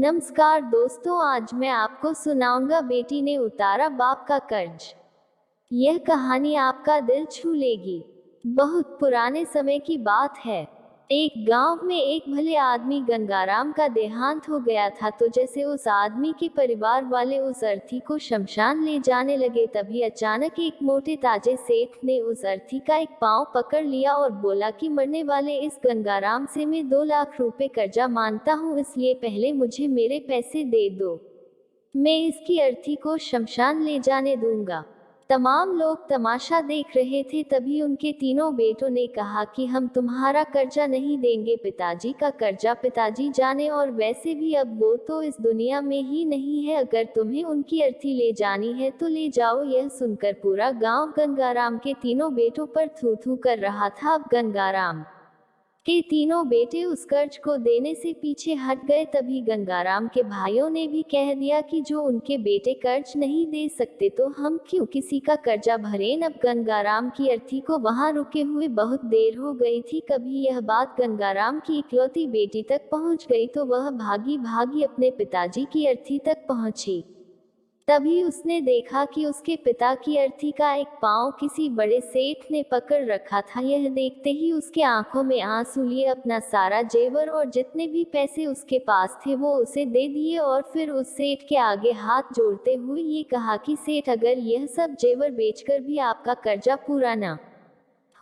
नमस्कार दोस्तों, आज मैं आपको सुनाऊंगा बेटी ने उतारा बाप का कर्ज। यह कहानी आपका दिल छू लेगी। बहुत पुराने समय की बात है। एक गांव में एक भले आदमी गंगाराम का देहांत हो गया था। तो जैसे उस आदमी के परिवार वाले उस अर्थी को शमशान ले जाने लगे, तभी अचानक एक मोटे ताजे सेठ ने उस अर्थी का एक पांव पकड़ लिया और बोला कि मरने वाले इस गंगाराम से मैं 2 लाख रुपए कर्जा मांगता हूँ, इसलिए पहले मुझे मेरे पैसे दे दो। मैं इसकी अर्थी को शमशान ले जाने दूंगा। तमाम लोग तमाशा देख रहे थे। तभी उनके तीनों बेटों ने कहा कि हम तुम्हारा कर्जा नहीं देंगे, पिताजी का कर्जा पिताजी जाने, और वैसे भी अब वो तो इस दुनिया में ही नहीं है। अगर तुम्हें उनकी अर्थी ले जानी है तो ले जाओ। यह सुनकर पूरा गांव गंगाराम के तीनों बेटों पर थू थू कर रहा था। अब गंगाराम के तीनों बेटे उस कर्ज को देने से पीछे हट गए। तभी गंगाराम के भाइयों ने भी कह दिया कि जो उनके बेटे कर्ज नहीं दे सकते तो हम क्यों किसी का कर्जा भरें। अब गंगाराम की अर्थी को वहां रुके हुए बहुत देर हो गई थी। कभी यह बात गंगाराम की इकलौती बेटी तक पहुंच गई तो वह भागी भागी अपने पिताजी की अर्थी तक पहुंची। तभी उसने देखा कि उसके पिता की अर्थी का एक पांव किसी बड़े सेठ ने पकड़ रखा था। यह देखते ही उसके आंखों में आंसू लिए अपना सारा जेवर और जितने भी पैसे उसके पास थे वो उसे दे दिए, और फिर उस सेठ के आगे हाथ जोड़ते हुए ये कहा कि सेठ, अगर यह सब जेवर बेचकर भी आपका कर्जा पूरा ना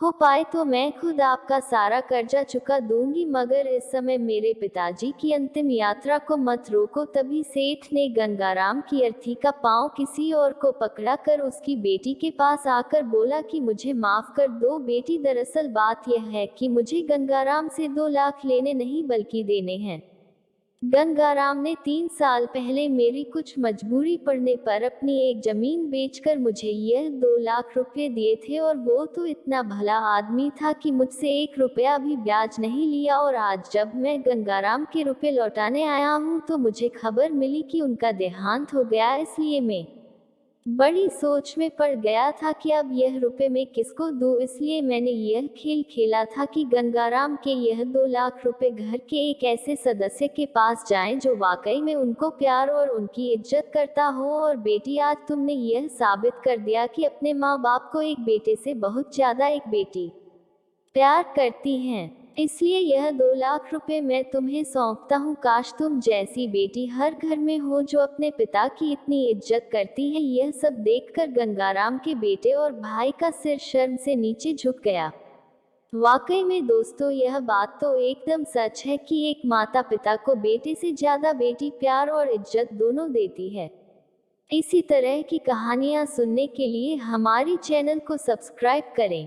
हो पाए तो मैं खुद आपका सारा कर्जा चुका दूंगी, मगर इस समय मेरे पिताजी की अंतिम यात्रा को मत रोको। तभी सेठ ने गंगाराम की अर्थी का पांव किसी और को पकड़ा कर उसकी बेटी के पास आकर बोला कि मुझे माफ कर दो बेटी, दरअसल बात यह है कि मुझे गंगाराम से 2 लाख लेने नहीं बल्कि देने हैं। गंगाराम ने 3 साल पहले मेरी कुछ मजबूरी पड़ने पर अपनी एक जमीन बेचकर मुझे यह 2 लाख रुपए दिए थे, और वो तो इतना भला आदमी था कि मुझसे 1 रुपया भी ब्याज नहीं लिया। और आज जब मैं गंगाराम के रुपए लौटाने आया हूँ तो मुझे खबर मिली कि उनका देहांत हो गया, इसलिए मैं बड़ी सोच में पड़ गया था कि अब यह रुपए मैं किसको दूं। इसलिए मैंने यह खेल खेला था कि गंगाराम के यह 2 लाख रुपए घर के एक ऐसे सदस्य के पास जाएं जो वाकई में उनको प्यार और उनकी इज्जत करता हो। और बेटी, आज तुमने यह साबित कर दिया कि अपने माँ बाप को एक बेटे से बहुत ज्यादा एक बेटी प्यार करती हैं, इसलिए यह 2 लाख रुपए मैं तुम्हें सौंपता हूँ। काश तुम जैसी बेटी हर घर में हो जो अपने पिता की इतनी इज्जत करती है। यह सब देखकर गंगाराम के बेटे और भाई का सिर शर्म से नीचे झुक गया। वाकई में दोस्तों, यह बात तो एकदम सच है कि एक माता पिता को बेटे से ज्यादा बेटी प्यार और इज्जत दोनों देती है। इसी तरह की कहानियाँ सुनने के लिए हमारी चैनल को सब्सक्राइब करें।